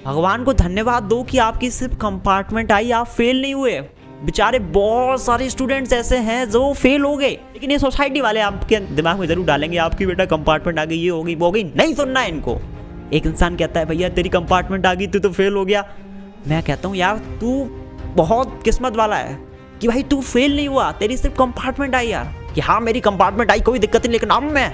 भगवान को धन्यवाद दो कि आपकी सिर्फ कंपार्टमेंट आई, आप फेल नहीं हुए। बेचारे बहुत सारे स्टूडेंट्स ऐसे हैं जो फेल हो गए, लेकिन ये सोसाइटी वाले आपके दिमाग में जरूर डालेंगे आपकी बेटा कंपार्टमेंट आ गई, ये होगी वो होगी। नहीं सुनना है इनको। एक इंसान कहता है भैया तेरी कंपार्टमेंट आ गई, तू तो फेल हो गया। मैं कहता हूँ यार तू बहुत किस्मत वाला है कि भाई तू फेल नहीं हुआ, तेरी सिर्फ कंपार्टमेंट आई यार। कि हाँ मेरी कंपार्टमेंट आई, कोई दिक्कत नहीं, लेकिन अब मैं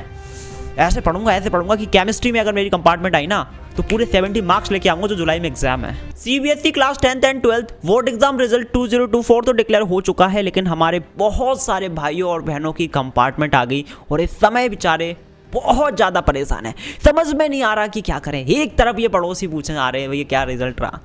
ऐसे पढ़ूंगा कि केमिस्ट्री में अगर मेरी कंपार्टमेंट आई ना तो पूरे 70 मार्क्स लेके आऊंगा जो जुलाई में एग्जाम है। CBSE class 10th and 12th board exam result 2024 तो डिक्लेयर हो चुका है, लेकिन हमारे बहुत सारे भाइयों और बहनों की कंपार्टमेंट आ गई और इस समय बेचारे बहुत ज़्यादा परेशान है। समझ में नहीं आ रहा कि क्या करें। एक तरफ ये पड़ोसी पूछने आ रहे हैं भैया क्या रिजल्ट रहा,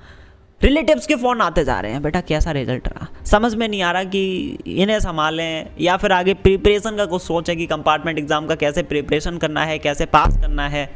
रिलेटिव्स के फ़ोन आते जा रहे हैं बेटा कैसा रिजल्ट रहा। समझ में नहीं आ रहा कि इन्हें संभालें या फिर आगे प्रिपरेशन का कुछ सोचें कि कंपार्टमेंट एग्ज़ाम का कैसे प्रिपरेशन करना है, कैसे पास करना है,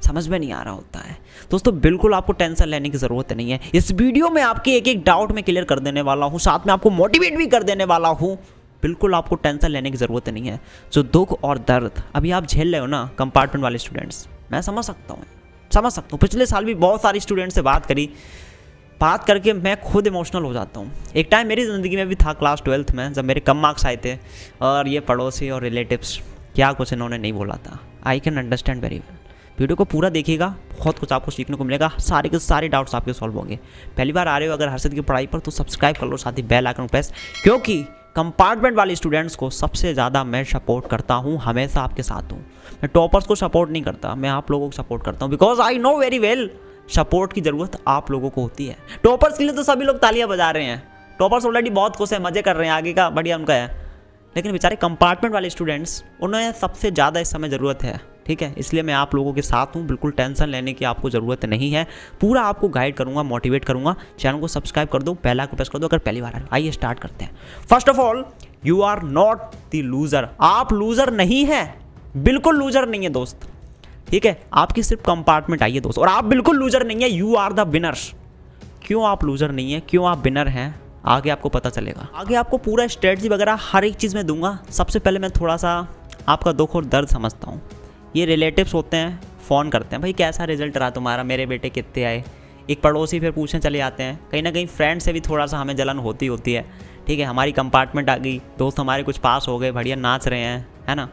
समझ में नहीं आ रहा होता है। दोस्तों बिल्कुल आपको टेंशन लेने की ज़रूरत नहीं है। इस वीडियो में आपके एक एक डाउट में क्लियर कर देने वाला हूँ, साथ में आपको मोटिवेट भी कर देने वाला हूँ। बिल्कुल आपको टेंशन लेने की ज़रूरत नहीं है। जो दुख और दर्द अभी आप झेल रहे हो ना कंपार्टमेंट वाले स्टूडेंट्स, मैं समझ सकता हूँ। पिछले साल भी बहुत सारे स्टूडेंट से बात करके मैं खुद इमोशनल हो जाता हूँ। एक टाइम मेरी ज़िंदगी में भी था क्लास 12th में, जब मेरे कम मार्क्स आए थे और ये पड़ोसी और रिलेटिव्स क्या कुछ इन्होंने नहीं बोला था। I can understand very well. Video को पूरा देखिएगा, बहुत कुछ आपको सीखने को मिलेगा, सारे के सारे डाउट्स आपके सॉल्व होंगे। पहली बार आ रहे हो अगर हर्षित की पढ़ाई पर तो सब्सक्राइब कर लो, साथ ही बेल आइकन प्रेस, क्योंकि कंपार्टमेंट वाले स्टूडेंट्स को सबसे ज़्यादा मैं सपोर्ट करता हूँ, हमेशा आपके साथ हूँ। मैं टॉपर्स को सपोर्ट नहीं करता, मैं आप लोगों को सपोर्ट करता हूँ, because I know very well support की ज़रूरत आप लोगों को होती है। टॉपर्स के लिए तो सभी लोग तालियां बजा रहे हैं, टॉपर्स ऑलरेडी बहुत खुश हैं, मज़े कर रहे हैं, आगे का बढ़िया उनका है। लेकिन बेचारे कंपार्टमेंट वाले स्टूडेंट्स, उन्हें सबसे ज़्यादा इस समय ज़रूरत है, ठीक है। इसलिए मैं आप लोगों के साथ हूँ, बिल्कुल टेंशन लेने की आपको ज़रूरत नहीं है। पूरा आपको गाइड करूँगा, मोटिवेट करूँगा। चैनल को सब्सक्राइब कर दो, बेल आइकन प्रेस कर दो अगर पहली बार आए। आइए स्टार्ट करते हैं। First of all you are not the loser. आप लूज़र नहीं हैं, बिल्कुल लूज़र नहीं है दोस्त, ठीक है। आपकी सिर्फ कंपार्टमेंट आई है दोस्त, और आप बिल्कुल लूज़र नहीं है, यू आर द विनर्स। क्यों आप लूज़र नहीं है, क्यों आप विनर हैं, आगे आपको पता चलेगा। आगे आपको पूरा स्ट्रेटजी वगैरह हर एक चीज़ में दूंगा। सबसे पहले मैं थोड़ा सा आपका दुख और दर्द समझता हूँ। ये रिलेटिव्स होते हैं, फ़ोन करते हैं भाई कैसा रिजल्ट रहा तुम्हारा, मेरे बेटे कितने आए। एक पड़ोसी फिर पूछने चले जाते हैं। कहीं ना कहीं फ्रेंड से भी थोड़ा सा हमें जलन होती है, ठीक है। हमारी कंपार्टमेंट आ गई, दोस्त हमारे कुछ पास हो गए, बढ़िया नाच रहे हैं, है ना।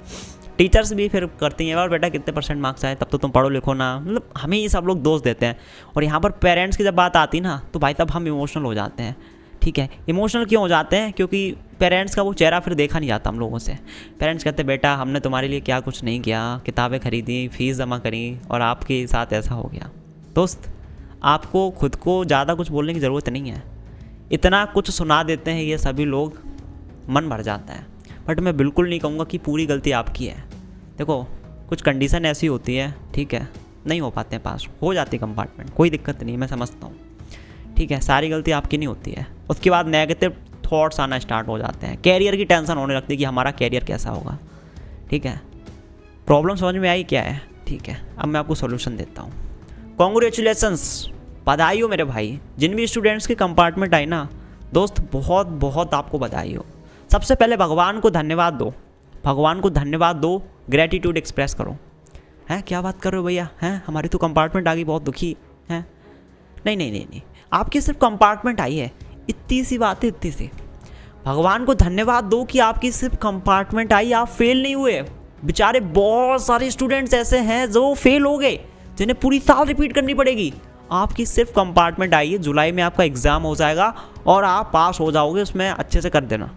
टीचर्स भी फिर करती हैं और बेटा कितने % मार्क्स आए, तब तो तुम पढ़ो लिखो ना, मतलब हमें ये सब लोग दोस्त देते हैं। और यहाँ पर पेरेंट्स की जब बात आती ना तो भाई साहब हम इमोशनल हो जाते हैं, ठीक है। इमोशनल क्यों हो जाते हैं, क्योंकि पेरेंट्स का वो चेहरा फिर देखा नहीं जाता हम लोगों से। पेरेंट्स कहते हैं बेटा हमने तुम्हारे लिए क्या कुछ नहीं किया, किताबें खरीदी, फीस जमा करी और आपके साथ ऐसा हो गया। दोस्त आपको खुद को ज़्यादा कुछ बोलने की ज़रूरत नहीं है, इतना कुछ सुना देते हैं ये सभी लोग, मन भर जाता है। बट मैं बिल्कुल नहीं कहूँगा कि पूरी गलती आपकी है। देखो कुछ कंडीशन ऐसी होती है, ठीक है, नहीं हो पाते हैं पास, हो जाती कंपार्टमेंट, कोई दिक्कत नहीं, मैं समझता हूँ, ठीक है। सारी गलती आपकी नहीं होती है। उसके बाद नेगेटिव थॉट्स आना स्टार्ट हो जाते हैं, कैरियर की टेंशन होने लगती है कि हमारा कैरियर कैसा होगा, ठीक है। प्रॉब्लम समझ में आई क्या है, ठीक है। अब मैं आपको सोल्यूशन देता हूँ। कॉन्ग्रेचुलेसन्स, बधाई हो मेरे भाई। जिन भी स्टूडेंट्स की कंपार्टमेंट आई ना दोस्त, बहुत बहुत आपको बधाई हो। सबसे पहले भगवान को धन्यवाद दो, भगवान को धन्यवाद दो, ग्रेटिट्यूड एक्सप्रेस करो। हैं क्या बात कर रहे हो भैया, हैं हमारी तो कंपार्टमेंट आ गई, बहुत दुखी हैं। नहीं, आपकी सिर्फ कंपार्टमेंट आई है, इतनी सी बात है, इतनी सी। भगवान को धन्यवाद दो कि आपकी सिर्फ कंपार्टमेंट आई, आप फेल नहीं हुए। बेचारे बहुत सारे स्टूडेंट्स ऐसे हैं जो फेल हो गए, जिन्हें पूरी साल रिपीट करनी पड़ेगी। आपकी सिर्फ कंपार्टमेंट आई है, जुलाई में आपका एग्ज़ाम हो जाएगा और आप पास हो जाओगे, उसमें अच्छे से कर देना,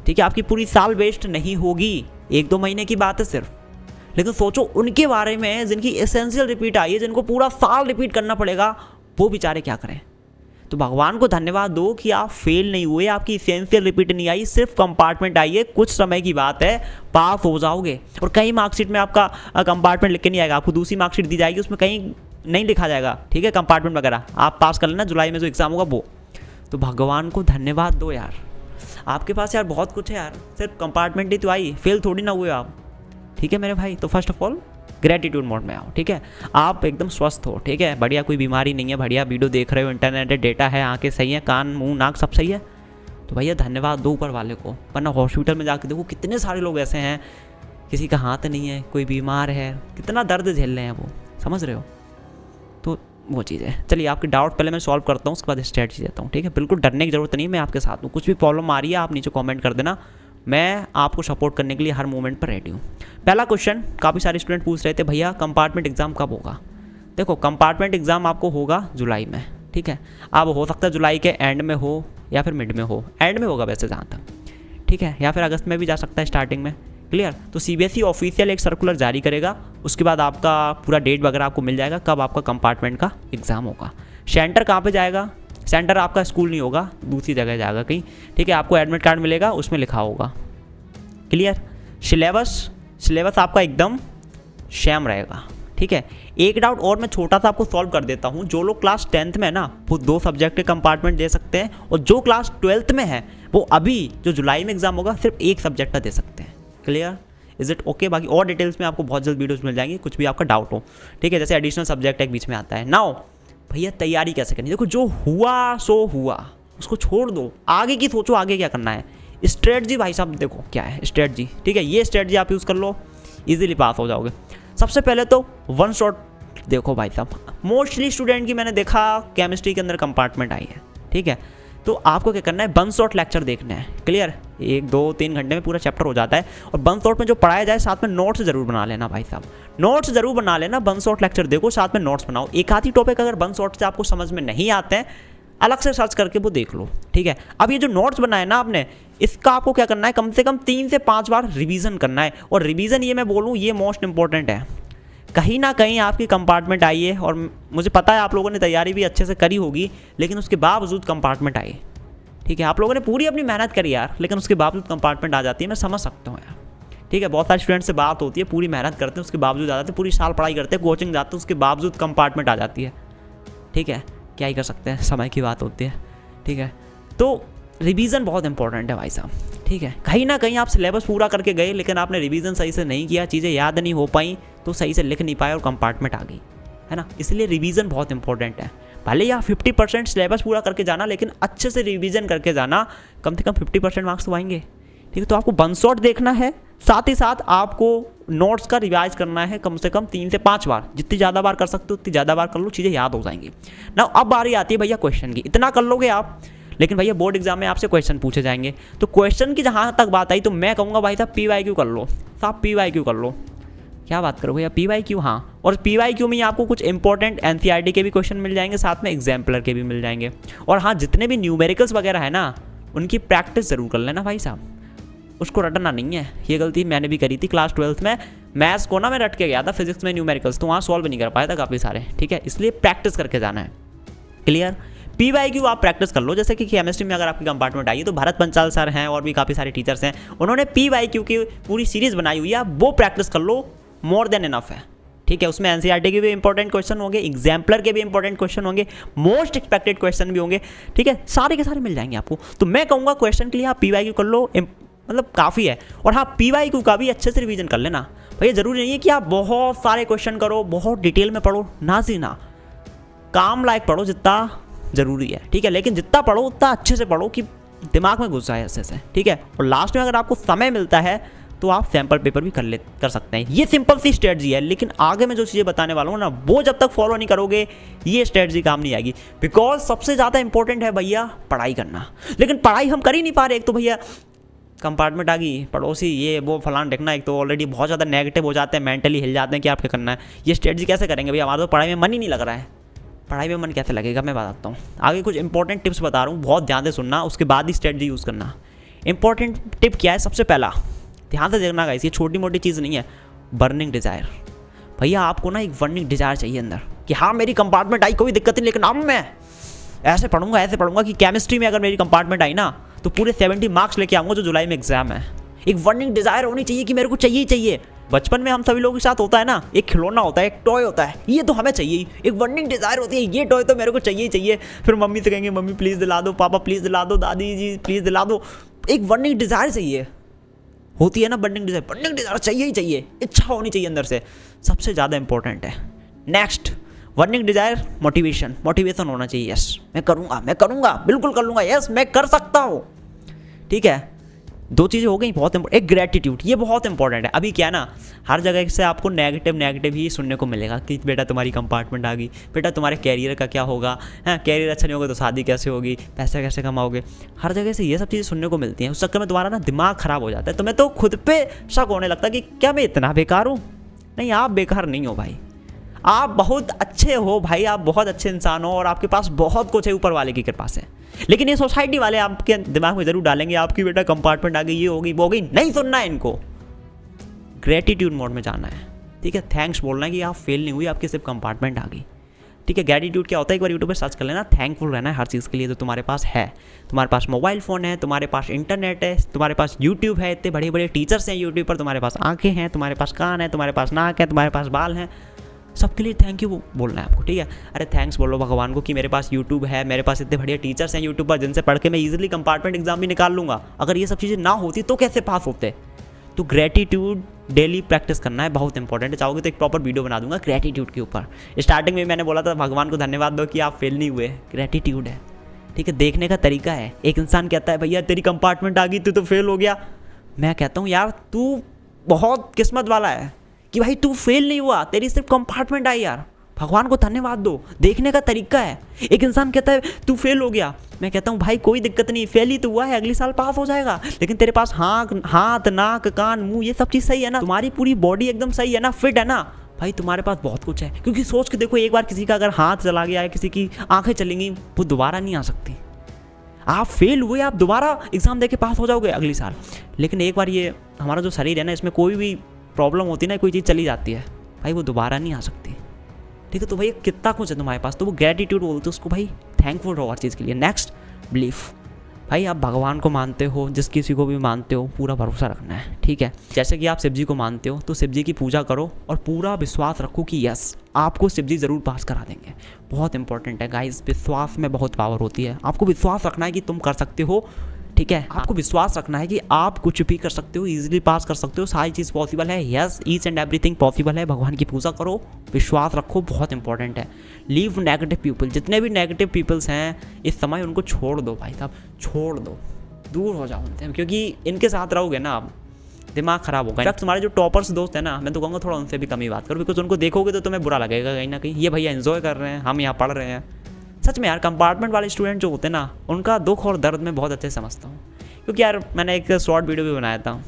ठीक है। आपकी पूरी साल वेस्ट नहीं होगी, 1-2 महीने की बात है सिर्फ। लेकिन सोचो उनके बारे में जिनकी एसेंशियल रिपीट आई है, जिनको पूरा साल रिपीट करना पड़ेगा, वो बेचारे क्या करें। तो भगवान को धन्यवाद दो कि आप फेल नहीं हुए, आपकी एसेंशियल रिपीट नहीं आई, सिर्फ कंपार्टमेंट आई है, कुछ समय की बात है, पास हो जाओगे। और कहीं मार्कशीट में आपका कंपार्टमेंट लिख के नहीं आएगा, आपको दूसरी मार्कशीट दी जाएगी, उसमें कहीं नहीं लिखा जाएगा, ठीक है, कंपार्टमेंट वगैरह। आप पास कर लेना, जुलाई में जो एग्ज़ाम होगा वो। तो भगवान को धन्यवाद दो यार, आपके पास यार बहुत कुछ है यार, सिर्फ कंपार्टमेंट ही तो आई, फेल थोड़ी ना हुए आप, ठीक है मेरे भाई। तो first of all gratitude mode में आओ, ठीक है। आप एकदम स्वस्थ हो, ठीक है, बढ़िया, कोई बीमारी नहीं है, बढ़िया वीडियो देख रहे हो, इंटरनेट है, डेटा है, आंखें सही है, कान मुंह नाक सब सही है, तो भैया धन्यवाद दो ऊपर वाले को। वरना हॉस्पिटल में जाके देखो कितने सारे लोग ऐसे हैं, किसी का हाथ नहीं है, कोई बीमार है, कितना दर्द झेल रहे हैं वो, समझ रहे हो। तो वो चीज़ है। चलिए आपके डाउट पहले मैं सॉल्व करता हूँ, उसके बाद स्ट्रेटजी देता हूँ, ठीक है। बिल्कुल डरने की जरूरत नहीं है, मैं आपके साथ हूँ। कुछ भी प्रॉब्लम आ रही है आप नीचे कमेंट कर देना, मैं आपको सपोर्ट करने के लिए हर मोमेंट पर रेडी हूँ। पहला क्वेश्चन काफ़ी सारे स्टूडेंट पूछ रहे थे, भैया कंपार्टमेंट एग्जाम कब होगा। देखो कंपार्टमेंट एग्जाम आपको होगा जुलाई में, ठीक है। अब हो सकता है जुलाई के एंड में हो या फिर मिड में हो, एंड में होगा वैसे जहाँ तक, ठीक है, या फिर अगस्त में भी जा सकता है, स्टार्टिंग में। क्लियर। तो सीबीएसई ऑफिशियल एक सर्कुलर जारी करेगा, उसके बाद आपका पूरा डेट वगैरह आपको मिल जाएगा कब आपका कंपार्टमेंट का एग्ज़ाम होगा। सेंटर कहाँ पे जाएगा, सेंटर आपका स्कूल नहीं होगा, दूसरी जगह जाएगा कहीं, ठीक है। आपको एडमिट कार्ड मिलेगा, उसमें लिखा होगा। क्लियर। सिलेबस आपका एकदम सेम रहेगा, ठीक है। एक डाउट और मैं छोटा सा आपको सॉल्व कर देता हूँ। जो लोग क्लास 10th में है ना, वो 2 सब्जेक्ट के कंपार्टमेंट दे सकते हैं, और जो क्लास 12th में है वो अभी जो जुलाई में एग्जाम होगा सिर्फ एक सब्जेक्ट का दे सकते हैं। क्लियर। Is it okay. बाकी और डिटेल्स में आपको बहुत जल्द वीडियोस मिल जाएंगी, कुछ भी आपका डाउट हो, ठीक है। जैसे एडिशनल सब्जेक्ट एक बीच में आता है। नाउ भैया तैयारी कैसे करनी है। देखो जो हुआ सो हुआ, उसको छोड़ दो, आगे की सोचो, आगे क्या करना है। स्ट्रेटजी भाई साहब देखो क्या है स्ट्रेटजी, ठीक है। ये स्ट्रेटजी आप यूज़ कर लो, ईजिली पास हो जाओगे। सबसे पहले तो वन शॉट देखो भाई साहब, मोस्टली स्टूडेंट की मैंने देखा केमिस्ट्री के अंदर कंपार्टमेंट आई है, ठीक है। तो आपको क्या करना है, वन शॉट लेक्चर देखना है। क्लियर। 1, 2, 3 घंटे में पूरा चैप्टर हो जाता है, और वन शॉट में जो पढ़ाया जाए साथ में नोट्स जरूर बना लेना भाई साहब, नोट्स जरूर बना लेना। वन शॉट लेक्चर देखो, साथ में नोट्स बनाओ। एक आधी टॉपिक अगर वन शॉट से आपको समझ में नहीं आते हैं, अलग से सर्च करके वो देख लो, ठीक है। अब ये जो नोट्स बनाए ना आपने, इसका आपको क्या करना है, कम से कम 3 से 5 बार रिवीजन करना है। और रिवीजन ये मैं बोलूँ ये मोस्ट इंपॉर्टेंट है। कहीं ना कहीं आपकी कंपार्टमेंट आई है, और मुझे पता है आप लोगों ने तैयारी भी अच्छे से करी होगी, लेकिन उसके बावजूद कंपार्टमेंट आई, ठीक है। आप लोगों ने पूरी अपनी मेहनत करी यार, लेकिन उसके बावजूद कंपार्टमेंट आ जाती है, मैं समझ सकता हूँ यार, ठीक है। बहुत सारे स्टूडेंट से बात होती है, पूरी मेहनत करते हैं, उसके बावजूद आ जाते हैं, पूरी साल पढ़ाई करते हैं, कोचिंग जाते हैं, उसके बावजूद कंपार्टमेंट आ जाती है, ठीक है। क्या ही कर सकते हैं, समय की बात होती है, ठीक है। तो रिवीजन बहुत इंपॉर्टेंट है भाई साहब, ठीक है। कहीं ना कहीं आप सिलेबस पूरा करके गए, लेकिन आपने रिवीजन सही से नहीं किया, चीज़ें याद नहीं हो पाई, तो सही से लिख नहीं पाए और कंपार्टमेंट आ गई, है ना। इसलिए रिवीजन बहुत इंपॉर्टेंट है। भले या 50% सिलेबस पूरा करके जाना, लेकिन अच्छे से रिवीजन करके जाना, कम से कम 50% मार्क्स तो आएंगे, ठीक है। तो आपको वन शॉट देखना है, साथ ही साथ आपको नोट्स का रिवाइज करना है कम से कम 3 से 5 बार। जितनी ज़्यादा बार कर सकते हो उतनी ज़्यादा बार कर लो, चीज़ें याद हो जाएंगी ना। अब बारी आती है भैया क्वेश्चन की। इतना कर लोगे आप, लेकिन भैया बोर्ड एग्जाम में आपसे क्वेश्चन पूछे जाएंगे। तो क्वेश्चन की जहाँ तक बात आई, तो मैं कहूँगा भाई साहब PYQ कर लो, साहब PYQ कर लो। क्या बात करो भैया, PYQ, हाँ। और PYQ में आपको कुछ इंपॉर्टेंट NCERT के भी क्वेश्चन मिल जाएंगे, साथ में एग्जाम्पलर के भी मिल जाएंगे। और हाँ, जितने भी न्यूमेरिकल्स वगैरह है ना, उनकी प्रैक्टिस ज़रूर कर लेना भाई साहब, उसको रटना नहीं है। ये गलती मैंने भी करी थी क्लास 12th में। मैथ्स को ना मैं रट के गया था, फिजिक्स में न्यूमेरिकल्स, तो वहाँ सॉल्व नहीं कर पाया था काफ़ी सारे, ठीक है। इसलिए प्रैक्टिस करके जाना है। क्लियर। PYQ आप प्रैक्टिस कर लो। जैसे कि केमिस्ट्री में अगर आपकी कंपार्टमेंट आई है, तो भरत पंचाल सर हैं और भी काफ़ी सारे टीचर्स हैं, उन्होंने PYQ की पूरी सीरीज़ बनाई हुई है, वो प्रैक्टिस कर लो, मोर देन इनफ है, ठीक है। उसमें NCERT के भी इंपॉर्टेंट क्वेश्चन होंगे, एग्जाम्पलर के भी इंपॉर्टेंट क्वेश्चन होंगे, मोस्ट एक्सपेक्टेड क्वेश्चन भी होंगे, ठीक है। सारे के सारे मिल जाएंगे आपको। तो मैं कहूँगा क्वेश्चन के लिए आप PYQ कर लो, मतलब काफ़ी है। और हाँ, PYQ का भी अच्छे से रिवीजन कर लेना भैया। ज़रूरी नहीं है कि आप बहुत सारे क्वेश्चन करो, बहुत डिटेल में पढ़ो, ना जी ना। काम लायक पढ़ो जितना ज़रूरी है, ठीक है। लेकिन जितना पढ़ो उतना अच्छे से पढ़ो कि दिमाग में घुस जाए अच्छे से, ठीक है। और लास्ट में अगर आपको समय मिलता है तो आप सैम्पल पेपर भी कर सकते हैं। ये सिंपल सी स्ट्रेटजी है, लेकिन आगे मैं जो चीज़ें बताने वाला हूँ ना, वो जब तक फॉलो नहीं करोगे ये स्ट्रेटजी काम नहीं आएगी। बिकॉज सबसे ज़्यादा इंपॉर्टेंट है भैया पढ़ाई करना, लेकिन पढ़ाई हम कर ही नहीं पा रहे। एक तो भैया कंपार्टमेंट आ गई, पड़ोसी ये वो फलान देखना, एक तो ऑलरेडी बहुत ज़्यादा नेगेटिव हो जाते हैं, मेंटली हिल जाते हैं कि आप क्या करना है। ये स्ट्रेटजी कैसे करेंगे भैया, हमारा तो पढ़ाई में मन ही नहीं लग रहा है। पढ़ाई में मन कैसे लगेगा, मैं बताता हूँ। आगे कुछ इंपॉर्टेंट टिप्स बता रहा हूँ, बहुत ध्यान से सुनना, उसके बाद ही स्ट्रेटजी यूज़ करना। इंपॉर्टेंट टिप क्या है, सबसे पहला ध्यान से देखना गाइस, ये छोटी मोटी चीज़ नहीं है, बर्निंग डिज़ायर। भैया आपको ना एक बर्निंग डिज़ायर चाहिए अंदर कि हाँ मेरी कंपार्टमेंट आई, कोई दिक्कत नहीं, लेकिन अब मैं ऐसे पढ़ूंगा कि केमिस्ट्री में अगर मेरी कंपार्टमेंट आई ना, तो पूरे 70 मार्क्स लेके आऊँगा जो जुलाई में एग्जाम है। एक बर्निंग डिज़ायर होनी चाहिए कि मेरे को चाहिए ही चाहिए। बचपन में हम सभी लोगों के साथ होता है ना, एक खिलौना होता है, एक टॉय होता है, ये तो हमें चाहिए ही। एक बर्निंग डिज़ायर होती है, ये टॉय तो मेरे को चाहिए ही चाहिए। फिर मम्मी से कहेंगे मम्मी प्लीज़ दिला दो, पापा प्लीज़ दिला दो, दादी जी प्लीज़ दिला दो। एक बर्निंग डिज़ायर चाहिए, होती है ना बर्निंग डिज़ायर चाहिए ही चाहिए, इच्छा होनी चाहिए अंदर से, सबसे ज़्यादा इंपॉर्टेंट है। नेक्स्ट बर्निंग डिज़ायर, मोटिवेशन होना चाहिए। यस मैं करूँगा, बिल्कुल कर लूँगा, यस मैं कर सकता हूँ, ठीक है। दो चीज़ें हो गई बहुत एक ग्रेटिट्यूड, ये बहुत इंपॉर्टेंट है। अभी क्या है ना, हर जगह से आपको नेगेटिव ही सुनने को मिलेगा कि बेटा तुम्हारी कंपार्टमेंट आ गई, बेटा तुम्हारे कैरियर का क्या होगा, हाँ कैरियर अच्छा नहीं होगा तो शादी कैसे होगी, पैसे कैसे कमाओगे, हर जगह से ये सब चीज़ें सुनने को मिलती हैं। उस चक्कर में तुम्हारा ना दिमाग ख़राब हो जाता है। तुम्हें तो खुद पे शक होने लगता है कि क्या मैं इतना बेकार हूँ। नहीं, आप बेकार नहीं हो भाई, आप बहुत अच्छे हो भाई, आप बहुत अच्छे इंसान हो और आपके पास बहुत कुछ है ऊपर वाले की कृपा से। लेकिन ये सोसाइटी वाले आपके दिमाग में जरूर डालेंगे आपकी बेटा कंपार्टमेंट आ गई, ये होगी वो होगी। नहीं सुनना है इनको, ग्रेटिट्यूड मोड में जाना है। ठीक है, थैंक्स बोलना है कि आप फेल नहीं हुई, आपकी सिर्फ कंपार्टमेंट आ गई। ठीक है, ग्रेटिट्यूड क्या होता है एक बार यूट्यूब पर सर्च कर लेना। थैंकफुल रहना है हर चीज़ के लिए जो तुम्हारे पास है। तुम्हारे पास मोबाइल फ़ोन है, तुम्हारे पास इंटरनेट है, तुम्हारे पास यूट्यूब है, इतने बड़े बड़े टीचर्स हैं यूट्यूब पर, तुम्हारे पास आंखें हैं, तुम्हारे पास कान है, तुम्हारे पास नाक है, तुम्हारे पास बाल हैं, सबके लिए थैंक यू बोलना है आपको। ठीक है, अरे थैंक्स बोलो भगवान को कि मेरे पास यूट्यूब है, मेरे पास इतने बढ़िया टीचर्स हैं यूट्यूब पर जिनसे पढ़ के मैं ईजिली कंपार्टमेंट एग्जाम भी निकाल लूँगा। अगर ये सब चीज़ें ना होती तो कैसे पास होते। तो ग्रेटिट्यूड डेली प्रैक्टिस करना है, बहुत इंपॉर्टेंट है। चाहोगे तो एक प्रॉपर वीडियो बना दूंगा ग्रेटिट्यूड के ऊपर। स्टार्टिंग में मैंने बोला था भगवान को धन्यवाद दो कि आप फेल नहीं हुए, ग्रेटिट्यूड है। ठीक है, देखने का तरीका है। एक इंसान कहता है भैया तेरी कंपार्टमेंट आ गई, तू तो फेल हो गया। मैं कहता हूँ यार तू बहुत किस्मत वाला है कि भाई तू फेल नहीं हुआ, तेरी सिर्फ कंपार्टमेंट आई यार, भगवान को धन्यवाद दो। देखने का तरीका है। एक इंसान कहता है तू फेल हो गया, मैं कहता हूँ भाई कोई दिक्कत नहीं, फेल ही तो हुआ है, अगले साल पास हो जाएगा। लेकिन तेरे पास हाथ नाक कान मुंह ये सब चीज़ सही है ना, तुम्हारी पूरी बॉडी एकदम सही है ना, फिट है ना, भाई तुम्हारे पास बहुत कुछ है। क्योंकि सोच के देखो, एक बार किसी का अगर हाथ चला गया है, किसी की आंखें चली गई, वो दोबारा नहीं आ सकती। आप फेल हुए, आप दोबारा एग्जाम देके पास हो जाओगे अगले साल। लेकिन एक बार ये हमारा जो शरीर है ना, इसमें कोई भी प्रॉब्लम होती है ना, कोई चीज़ चली जाती है भाई, वो दोबारा नहीं आ सकती। ठीक है, तो भाई कितना कुछ है तुम्हारे पास, तो वो ग्रेटिट्यूड बोलते हो उसको भाई, थैंकफुल रहो हर चीज़ के लिए। Next, belief. भाई आप भगवान को मानते हो, जिस किसी को भी मानते हो, पूरा भरोसा रखना है। ठीक है, जैसे कि आप शिव जी को मानते हो तो शिव जी की पूजा करो और पूरा विश्वास रखो कि यस आपको शिव जी ज़रूर पास करा देंगे। बहुत इंपॉर्टेंट है गाइस, विश्वास में बहुत पावर होती है। आपको विश्वास रखना है कि तुम कर सकते हो। ठीक है, आपको विश्वास रखना है कि आप कुछ भी कर सकते हो, इजीली पास कर सकते हो, सारी चीज़ पॉसिबल है। Yes, each and everything possible है। भगवान की पूजा करो, विश्वास रखो, बहुत इंपॉर्टेंट है। लीव नेगेटिव पीपल, जितने भी नेगेटिव पीपल्स हैं इस समय उनको छोड़ दो भाई साहब, छोड़ दो, दूर हो जाओ उनसे, क्योंकि इनके साथ रहोगे ना आप दिमाग खराब होगा। इनफैक्ट तुम्हारे जो टॉपर्स दोस्त हैं ना, मैं तो कहूँगा थोड़ा उनसे भी कम ही बात करो, बिकॉज उनको देखोगे तो तुम्हें बुरा लगेगा कहीं ना कहीं, ये भैया एंजॉय कर रहे हैं, हम यहाँ पढ़ रहे हैं। सच में यार, कंपार्टमेंट वाले स्टूडेंट जो होते हैं ना, उनका दुख और दर्द मैं बहुत अच्छे से समझता हूँ। क्योंकि यार मैंने एक शॉर्ट वीडियो भी बनाया था,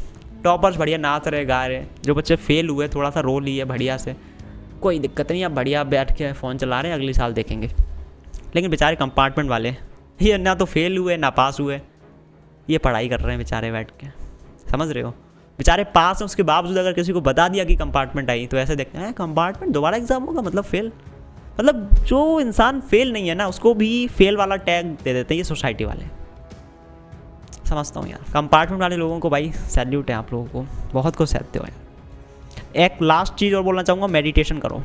टॉपर्स बढ़िया नाच रहे गा रहे, जो बच्चे फेल हुए थोड़ा सा रो लिए बढ़िया से, कोई दिक्कत नहीं, आप बढ़िया बैठ के फ़ोन चला रहे हैं, अगले साल देखेंगे। लेकिन बेचारे कंपार्टमेंट वाले ये ना तो फेल हुए ना पास हुए, ये पढ़ाई कर रहे हैं बेचारे बैठ के, समझ रहे हो। बेचारे पास हैं, उसके बावजूद अगर किसी को बता दिया कि कंपार्टमेंट आई तो ऐसे देखते हैं कंपार्टमेंट दोबारा एग्जाम होगा, मतलब फेल। मतलब जो इंसान फेल नहीं है ना, उसको भी फेल वाला टैग दे देते हैं ये सोसाइटी वाले। समझता हूँ यार, कंपार्टमेंट वाले लोगों को भाई सैल्यूट है, आप लोगों को बहुत कुछ सहते हो यार। एक लास्ट चीज़ और बोलना चाहूँगा, मेडिटेशन करो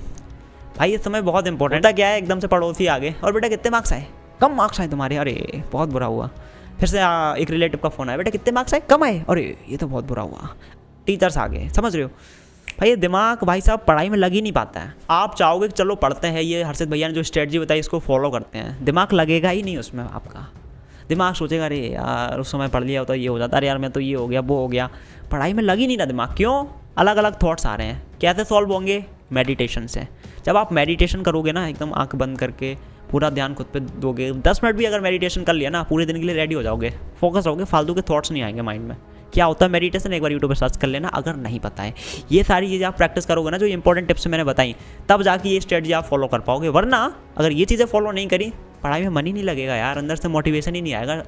भाई, इस समय बहुत इंपॉर्टेंट है। क्या है, एकदम से पड़ोसी आगे और बेटा कितने मार्क्स आए, कम मार्क्स आए तुम्हारे, अरे बहुत बुरा हुआ। फिर से एक रिलेटिव का फ़ोन आया, बेटा कितने मार्क्स आए, कम आए, अरे ये तो बहुत बुरा हुआ। टीचर्स आ गए, समझ रहे हो भाई, ये दिमाग भाई साहब पढ़ाई में लग ही नहीं पाता है। आप चाहोगे कि चलो पढ़ते हैं, ये हर्षित भैया ने जो स्ट्रेटजी बताई इसको फॉलो करते हैं, दिमाग लगेगा ही नहीं उसमें। आपका दिमाग सोचेगा अरे यार उस समय पढ़ लिया होता ये हो जाता, अरे यार मैं तो ये हो गया वो हो गया, पढ़ाई में लग ही नहीं रहा दिमाग। क्यों, अलग अलग थॉट्स आ रहे हैं। कैसे सॉल्व होंगे, मेडिटेशन से। जब आप मेडिटेशन करोगे ना, एकदम आंख बंद करके पूरा ध्यान खुद पे दोगे, 10 मिनट भी अगर मेडिटेशन कर लिया ना, पूरे दिन के लिए रेडी हो जाओगे, फोकस रहोगे, फालतू के थॉट्स नहीं आएंगे माइंड में। क्या होता है मेडिटेशन, एक बार यूट्यूब पर सर्च कर लेना अगर नहीं पता है। ये सारी चीज़ें आप प्रैक्टिस करोगे ना, जो इंपॉर्टेंट टिप्स मैंने बताई, तब जाके ये स्ट्रेटजी आप फॉलो कर पाओगे। वरना अगर ये चीज़ें फॉलो नहीं करी, पढ़ाई में मन ही नहीं लगेगा यार, अंदर से मोटिवेशन ही नहीं आएगा,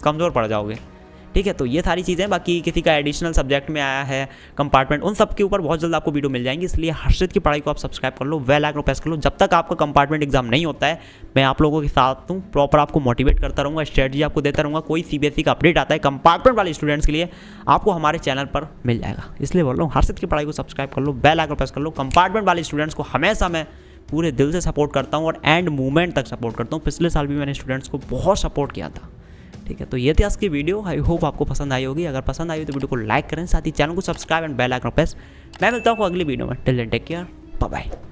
कमज़ोर पड़ जाओगे। ठीक है, तो ये सारी चीज़ें, बाकी किसी का एडिशनल सब्जेक्ट में आया है कंपार्टमेंट, उन सब के ऊपर बहुत जल्द आपको वीडियो मिल जाएंगी। इसलिए हर्षित की पढ़ाई को आप सब्सक्राइब कर लो, बेल आइकन प्रेस कर लो। जब तक आपका कंपार्टमेंट एग्जाम नहीं होता है, मैं आप लोगों के साथ हूँ, प्रॉपर आपको मोटिवेट करता रहूँगा, स्ट्रेटजी आपको देता रहूँगा। कोई CBSE का अपडेट आता है कंपार्टमेंट वाले स्टूडेंट्स के लिए, आपको हमारे चैनल पर मिल जाएगा। इसलिए बोल रहा हूँ, हर्षित की पढ़ाई को सब्सक्राइब कर लो, बेल आइकन प्रेस कर लो। कंपार्टमेंट वाले स्टूडेंट्स को हमेशा मैं पूरे दिल से सपोर्ट करता हूँ और एंड मूवमेंट तक सपोर्ट करता हूँ। पिछले साल भी मैंने स्टूडेंट्स को बहुत सपोर्ट किया था। ठीक है, तो ये थी आज की वीडियो, आई होप आपको पसंद आई होगी। अगर पसंद आई हो तो वीडियो को लाइक करें, साथ ही चैनल को subscribe and bell icon press. मैं मिलता हूँ अगली वीडियो में, till then take care, bye bye.